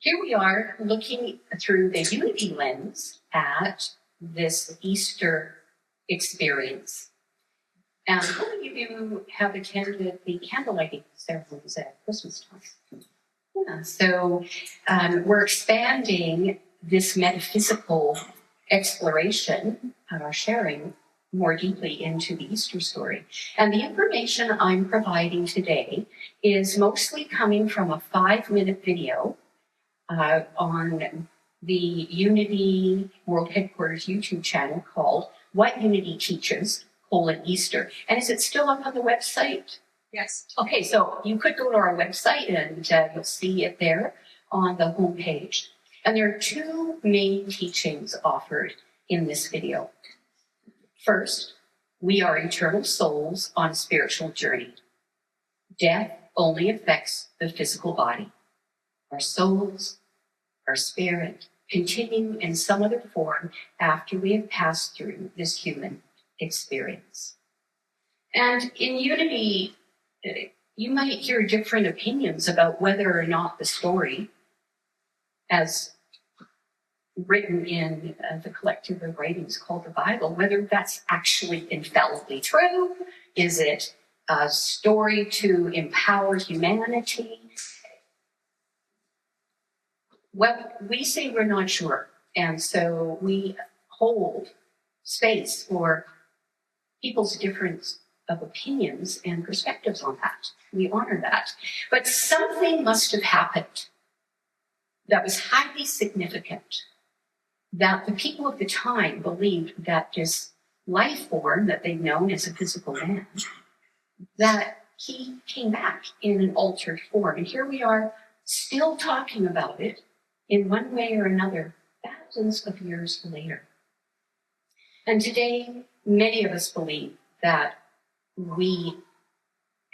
Here we are looking through the Unity lens at this Easter experience. And how many of you have attended the candlelighting ceremonies at Christmas time? Yeah, so we're expanding this metaphysical exploration of our sharing more deeply into the Easter story. And the information I'm providing today is mostly coming from a 5-minute video on the Unity World Headquarters YouTube channel called What Unity Teaches, Easter. And is it still up on the website? Yes. Okay, so you could go to our website and you'll see it there on the homepage. And there are 2 main teachings offered in this video. First, we are eternal souls on a spiritual journey. Death only affects the physical body. Our souls, our spirit, continue in some other form after we have passed through this human experience. And in Unity, you might hear different opinions about whether or not the story, as written in the collective of writings called the Bible, whether that's actually infallibly true. Is it a story to empower humanity? Well, we say we're not sure. And so we hold space for people's difference of opinions and perspectives on that. We honor that. But something must have happened that was highly significant, that the people of the time believed that this life form that they've known as a physical man, that he came back in an altered form. And here we are still talking about it in one way or another, thousands of years later. And today, many of us believe that we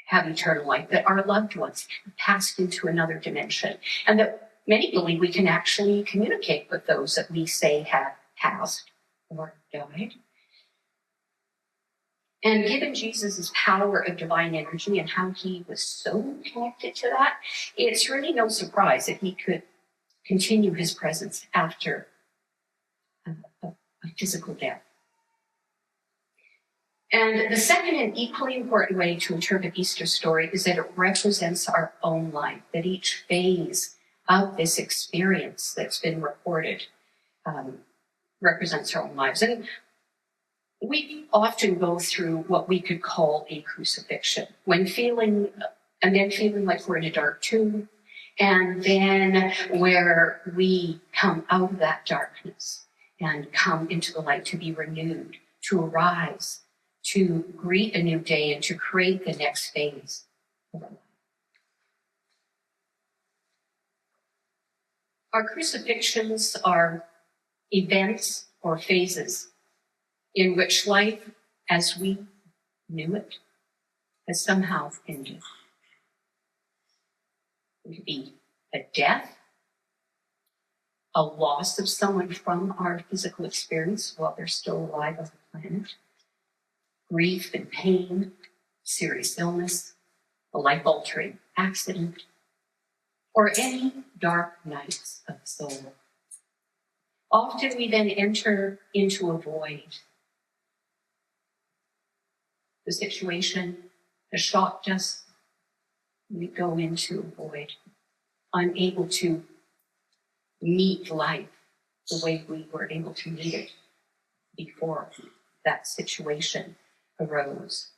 have eternal life, that our loved ones have passed into another dimension, and that many believe we can actually communicate with those that we say have passed or died. And given Jesus' power of divine energy and how he was so connected to that, it's really no surprise that he could continue his presence after a physical death. And the second and equally important way to interpret Easter's story is that it represents our own life, that each phase of this experience that's been recorded represents our own lives. And we often go through what we could call a crucifixion, when feeling like we're in a dark tomb, and then where we come out of that darkness and come into the light to be renewed, to arise, to greet a new day, and to create the next phase of our life. Our crucifixions are events or phases in which life, as we knew it, has somehow ended. It could be a death, a loss of someone from our physical experience while they're still alive on the planet, grief and pain, serious illness, a life-altering accident, or any dark nights of the soul. Often we then enter into a void. The situation has shocked us. We go into a void, unable to meet life the way we were able to meet it before that situation arose.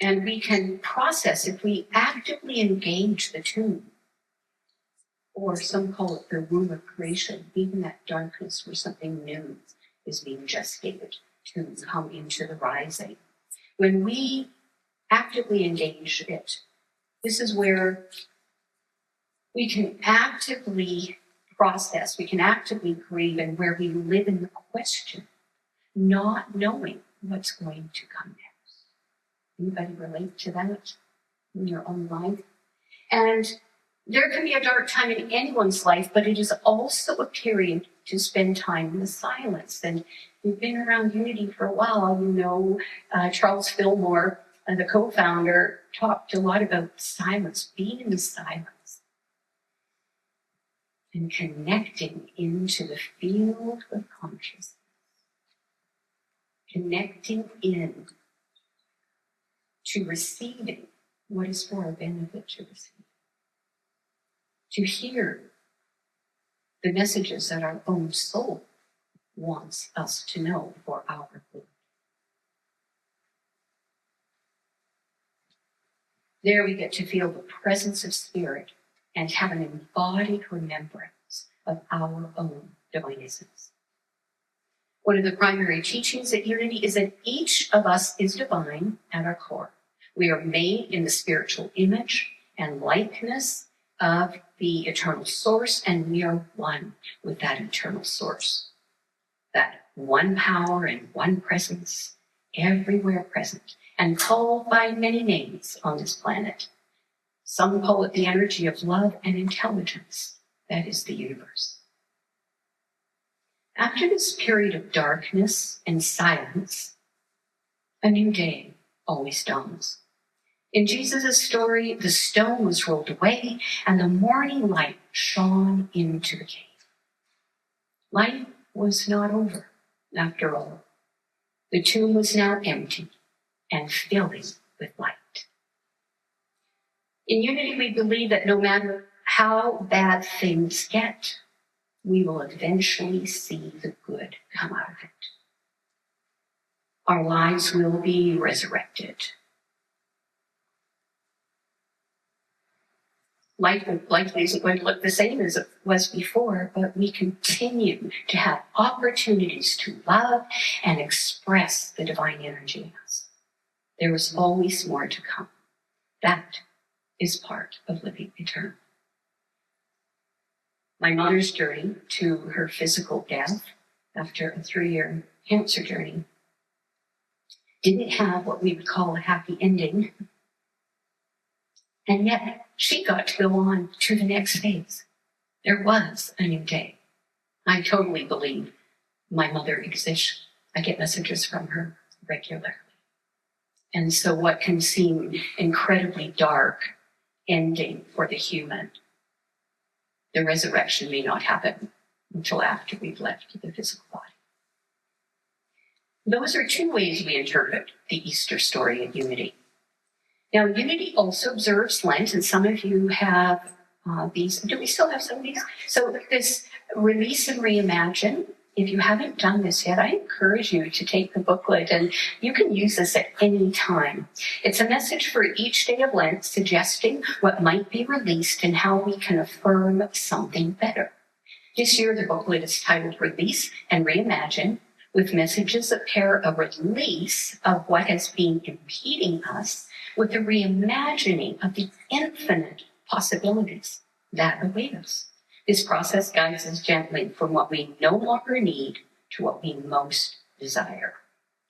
And we can process if we actively engage the tomb, or some call it the womb of creation, even that darkness where something new is being gestated to come into the rising. When we actively engage it, this is where we can actively process, we can actively grieve, and where we live in the question, not knowing what's going to come next. Anybody relate to that in your own life? And there can be a dark time in anyone's life, but it is also a period to spend time in the silence. And you've been around Unity for a while, you know Charles Fillmore the co-founder, talked a lot about silence, being in the silence, and connecting into the field of consciousness, connecting in to receiving what is for our benefit to receive, to hear the messages that our own soul wants us to know for our good. There we get to feel the presence of spirit and have an embodied remembrance of our own divine essence. One of the primary teachings at Unity is that each of us is divine at our core. We are made in the spiritual image and likeness of the eternal source, and we are one with that eternal source. That one power and one presence, everywhere present, and called by many names on this planet. Some call it the energy of love and intelligence. That is the universe. After this period of darkness and silence, a new day always dawns. In Jesus' story, the stone was rolled away and the morning light shone into the cave. Life was not over, after all. The tomb was now empty and filling with light. In Unity, we believe that no matter how bad things get, we will eventually see the good come out of it. Our lives will be resurrected. Life likely isn't going to look the same as it was before, but we continue to have opportunities to love and express the divine energy in us. There is always more to come. That is part of living eternal. My mother's journey to her physical death after a 3-year cancer journey didn't have what we would call a happy ending. And yet she got to go on to the next phase. There was a new day. I totally believe my mother exists. I get messages from her regularly. And so what can seem incredibly dark ending for the human, the resurrection may not happen until after we've left the physical body. Those are two ways we interpret the Easter story at Unity. Now, Unity also observes Lent, and some of you have these. Do we still have some of these? So this Release and Reimagine, if you haven't done this yet, I encourage you to take the booklet, and you can use this at any time. It's a message for each day of Lent, suggesting what might be released and how we can affirm something better. This year, the booklet is titled Release and Reimagine, with messages that pair a release of what has been impeding us with the reimagining of the infinite possibilities that await us. This process guides us gently from what we no longer need to what we most desire.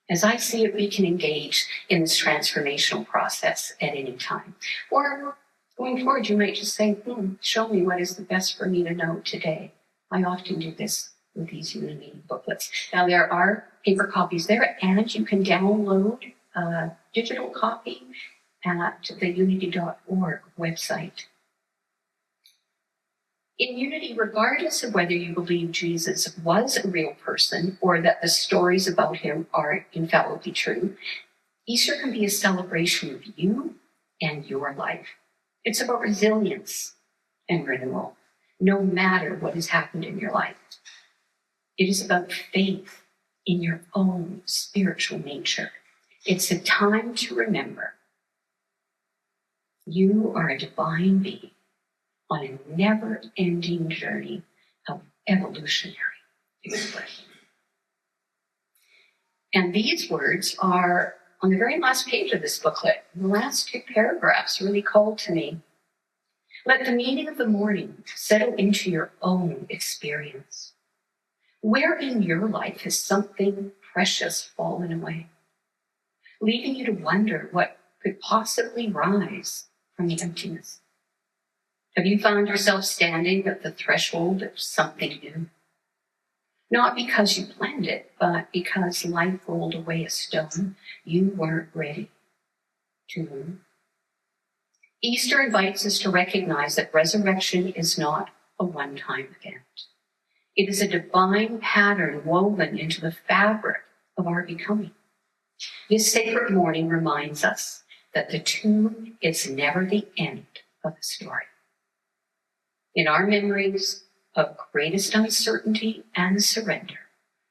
As I see it, we can engage in this transformational process at any time. Or going forward, you might just say, show me what is the best for me to know today. I often do this with these Unity booklets. Now, there are paper copies there, and you can download a digital copy at the unity.org website. In Unity, regardless of whether you believe Jesus was a real person or that the stories about him are infallibly true, Easter can be a celebration of you and your life. It's about resilience and renewal, no matter what has happened in your life. It is about faith in your own spiritual nature. It's a time to remember you are a divine being on a never-ending journey of evolutionary expression. And these words are on the very last page of this booklet. The last 2 paragraphs really called to me. Let the meaning of the morning settle into your own experience. Where in your life has something precious fallen away, leaving you to wonder what could possibly rise from the emptiness? Have you found yourself standing at the threshold of something new? Not because you planned it, but because life rolled away a stone you weren't ready. 2. Easter invites us to recognize that resurrection is not a one-time event. It is a divine pattern woven into the fabric of our becoming. This sacred morning reminds us that the tomb is never the end of the story. In our memories of greatest uncertainty and surrender,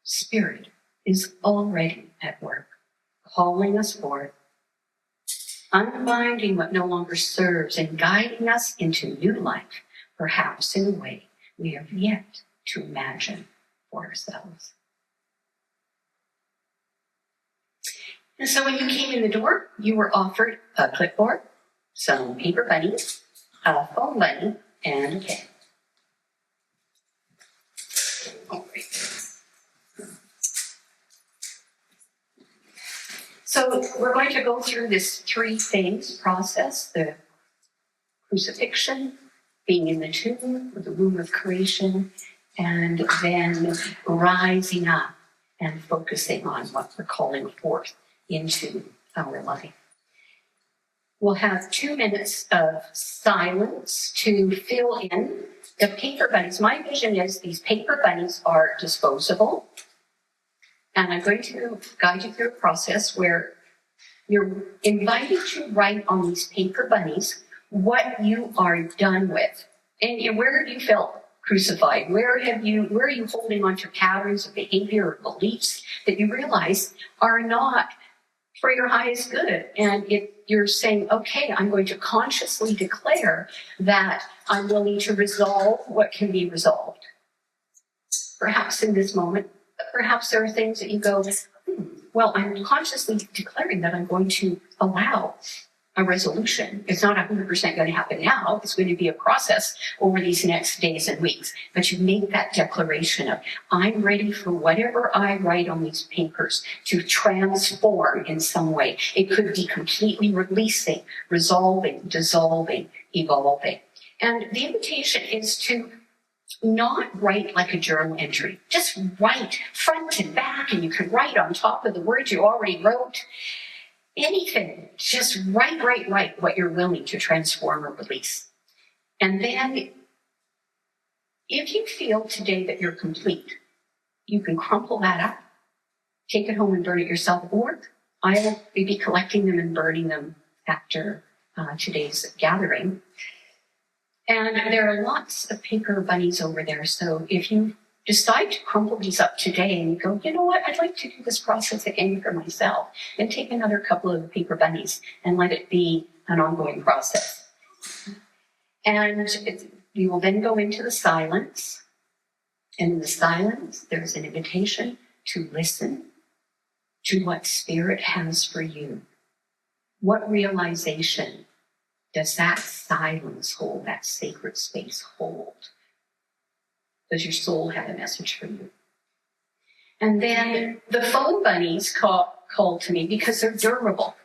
Spirit is already at work, calling us forth, unbinding what no longer serves and guiding us into new life, perhaps in a way we have yet to imagine for ourselves. And so when you came in the door, you were offered a clipboard, some paper bunnies, a foam bunny, and a pen. All right. So we're going to go through this 3-phase process: the crucifixion, being in the tomb, or the womb of creation, and then rising up and focusing on what we're calling forth into our life. We'll have 2 minutes of silence to fill in the paper bunnies. My vision is these paper bunnies are disposable. And I'm going to guide you through a process where you're invited to write on these paper bunnies what you are done with. And where you felt crucified? Where are you holding on to patterns of behavior or beliefs that you realize are not for your highest good? And you're saying, okay, I'm going to consciously declare that I'm willing to resolve what can be resolved. Perhaps in this moment, perhaps there are things that you go, well, I'm consciously declaring that I'm going to allow a resolution. It's not 100% going to happen now. It's going to be a process over these next days and weeks. But you make that declaration of, I'm ready for whatever I write on these papers to transform in some way. It could be completely releasing, resolving, dissolving, evolving. And the invitation is to not write like a journal entry. Just write front and back, and you can write on top of the words you already wrote. Anything. Just write what you're willing to transform or release. And then, if you feel today that you're complete, you can crumple that up, take it home and burn it yourself, or I'll be collecting them and burning them after today's gathering. And there are lots of paper bunnies over there. So if you decide to crumple these up today and you go, you know what, I'd like to do this process again for myself, then take another couple of the paper bunnies and let it be an ongoing process. And you will then go into the silence. And in the silence, there's an invitation to listen to what Spirit has for you. What realization does that silence hold, that sacred space hold? Does your soul have a message for you? And then the foam bunnies called to me because they're durable.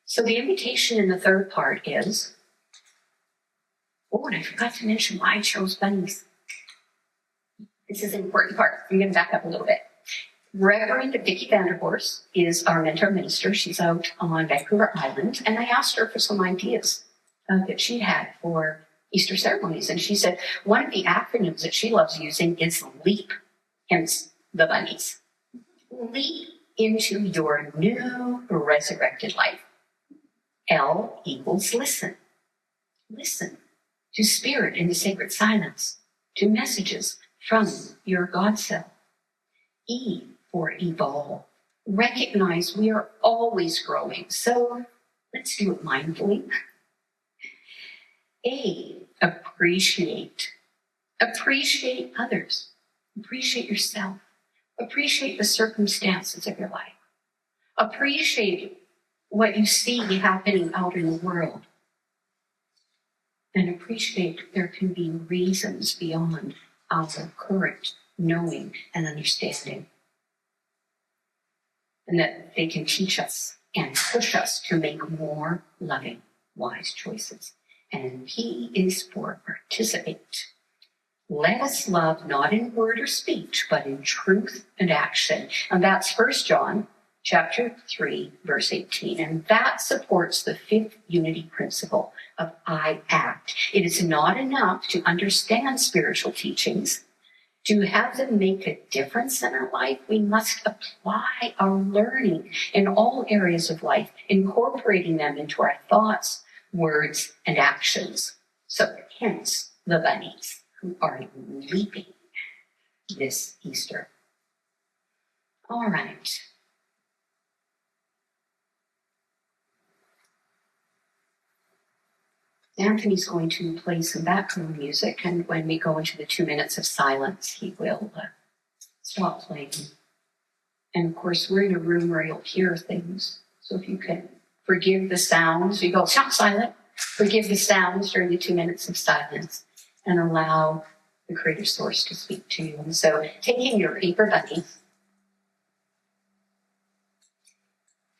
So the invitation in the third part is, and I forgot to mention why I chose bunnies. This is an important part. I'm going to back up a little bit. Reverend Vicki Vanderhorst is our mentor minister. She's out on Vancouver Island, and I asked her for some ideas that she had for Easter ceremonies. And she said one of the acronyms that she loves using is LEAP, hence the bunnies. Leap into your new resurrected life. L equals listen. Listen to Spirit in the sacred silence, to messages from your God self. E for evolve. Recognize we are always growing, so let's do it mindfully. A, appreciate. Appreciate others. Appreciate yourself. Appreciate the circumstances of your life. Appreciate what you see happening out in the world. And appreciate there can be reasons beyond our current knowing and understanding. And that they can teach us and push us to make more loving, wise choices. And P is for participate. Let us love not in word or speech, but in truth and action. And that's 1 John chapter 3, verse 18. And that supports the fifth unity principle of I act. It is not enough to understand spiritual teachings. To have them make a difference in our life, we must apply our learning in all areas of life, incorporating them into our thoughts, words, and actions. So hence the bunnies who are leaping this Easter. All right. Anthony's going to play some background music, and when we go into the 2 minutes of silence, he will stop playing. And of course, we're in a room where you'll hear things. So if you can forgive the sounds, you go, stop silent, forgive the sounds during the 2 minutes of silence, and allow the Creator Source to speak to you. And so taking your paper bunny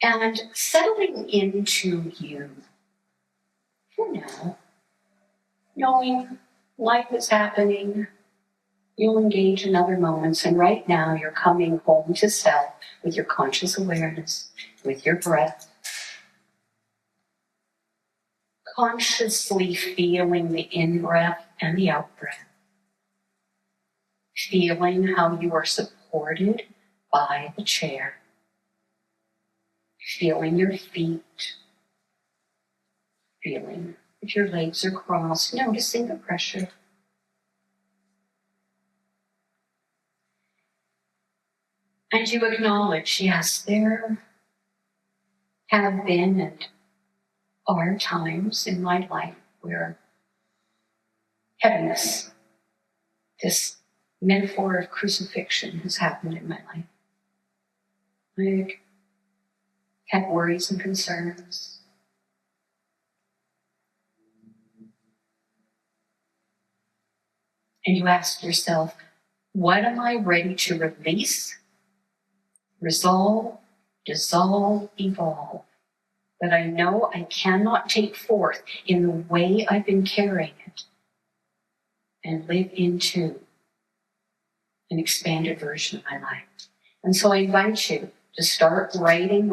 and settling into you for now, knowing life is happening, you'll engage in other moments, and right now you're coming home to self with your conscious awareness, with your breath, consciously feeling the in-breath and the out-breath, feeling how you are supported by the chair, feeling your feet, feeling if your legs are crossed, noticing the pressure. And you acknowledge, yes, there have been and are times in my life where heaviness, this metaphor of crucifixion, has happened in my life. I've had worries and concerns. And you ask yourself, what am I ready to release, resolve, dissolve, evolve, that I know I cannot take forth in the way I've been carrying it and live into an expanded version of my life? And so I invite you to start writing.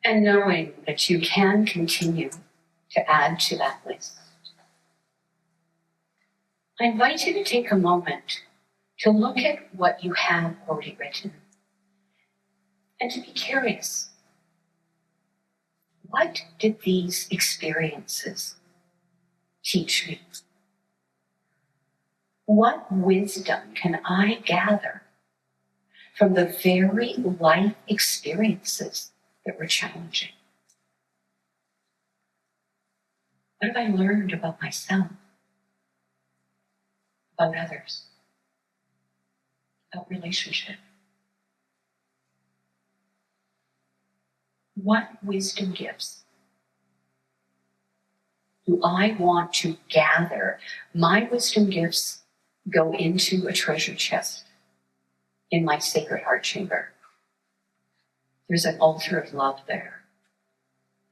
And knowing that you can continue to add to that list, I invite you to take a moment to look at what you have already written and to be curious. What did these experiences teach me? What wisdom can I gather from the very life experiences that were challenging? What have I learned about myself, about others, about relationship? What wisdom gifts do I want to gather? My wisdom gifts go into a treasure chest in my sacred heart chamber. There's an altar of love there.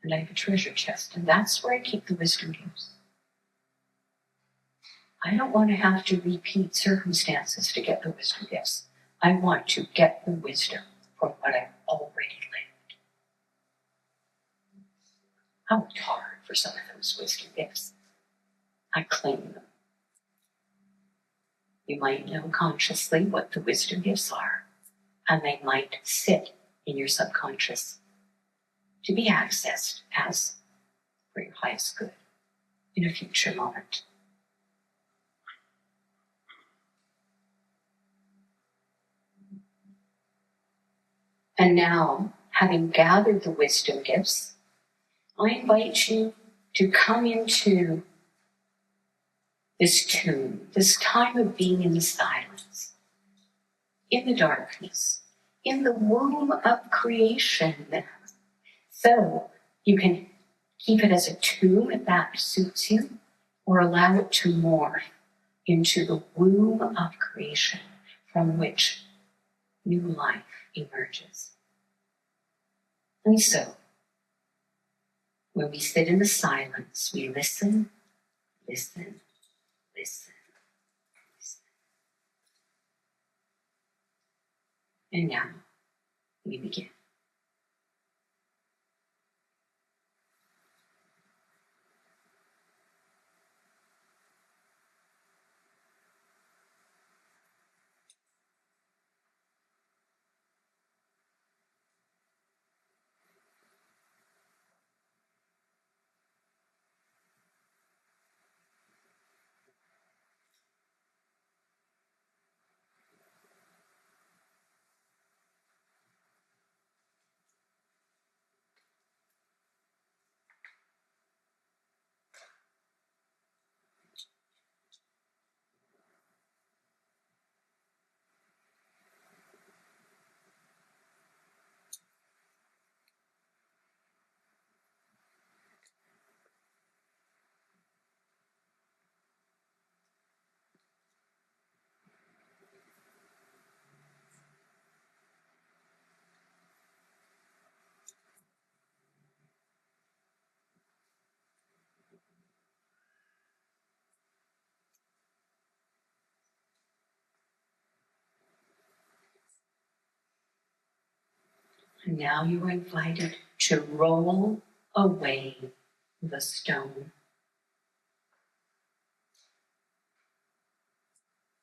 And I have a treasure chest, and that's where I keep the wisdom gifts. I don't want to have to repeat circumstances to get the wisdom gifts. I want to get the wisdom from what I've already lived. I worked hard for some of those wisdom gifts. I claim them. You might know consciously what the wisdom gifts are, and they might sit in your subconscious to be accessed as for your highest good in a future moment. And now, having gathered the wisdom gifts, I invite you to come into this tune, this time of being in the silence, in the darkness, in the womb of creation. So you can keep it as a tune if that suits you, or allow it to morph into the womb of creation from which new life emerges. And so, when we sit in the silence, we listen, listen, listen, listen. And now, we begin. And now you are invited to roll away the stone,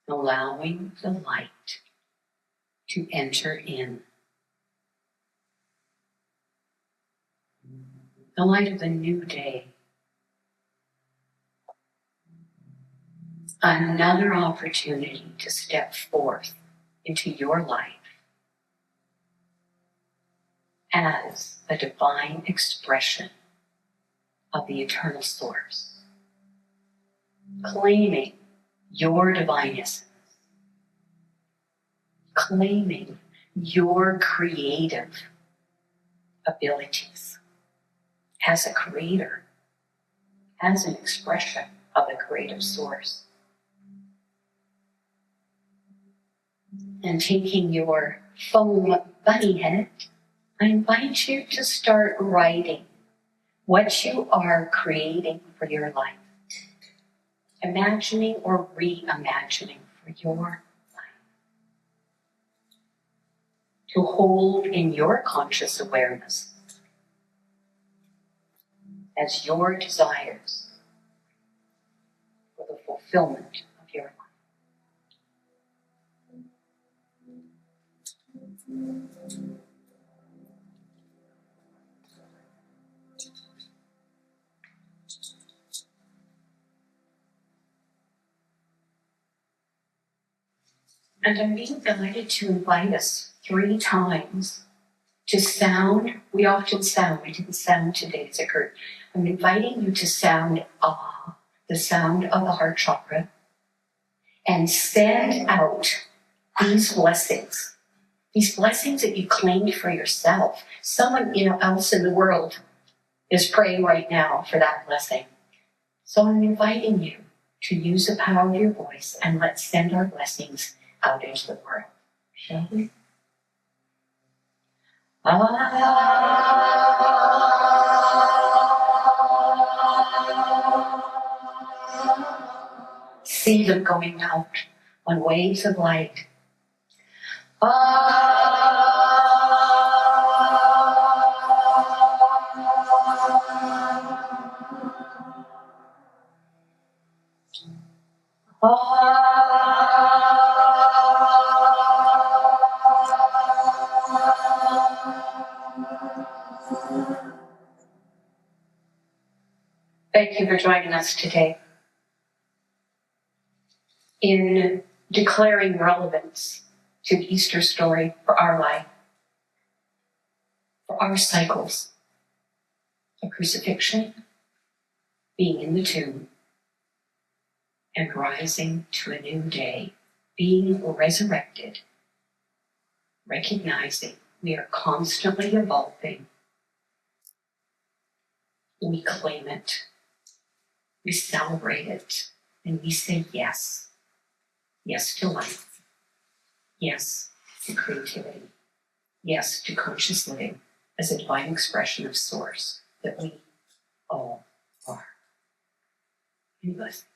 allowing the light to enter in. The light of a new day. Another opportunity to step forth into your life as a divine expression of the eternal source, claiming your divine essence, claiming your creative abilities as a creator, as an expression of the creative source. And taking your foam bunny head, I invite you to start writing what you are creating for your life. Imagining or reimagining for your life. To hold in your conscious awareness as your desires for the fulfillment of your life. And I'm being guided to invite us 3 times to sound. We often sound. We didn't sound today as a group. I'm inviting you to sound ah, the sound of the heart chakra, and send out these blessings that you claimed for yourself. Someone else in the world is praying right now for that blessing. So I'm inviting you to use the power of your voice, and let's send our blessings out into the world. Shall we? See them going out on waves of light. Thank you for joining us today in declaring relevance to the Easter story for our life, for our cycles of crucifixion, being in the tomb, and rising to a new day, being resurrected, recognizing we are constantly evolving. We claim it, we celebrate it, and we say yes. Yes to life. Yes to creativity. Yes to conscious living as a divine expression of Source that we all are. Any blessings.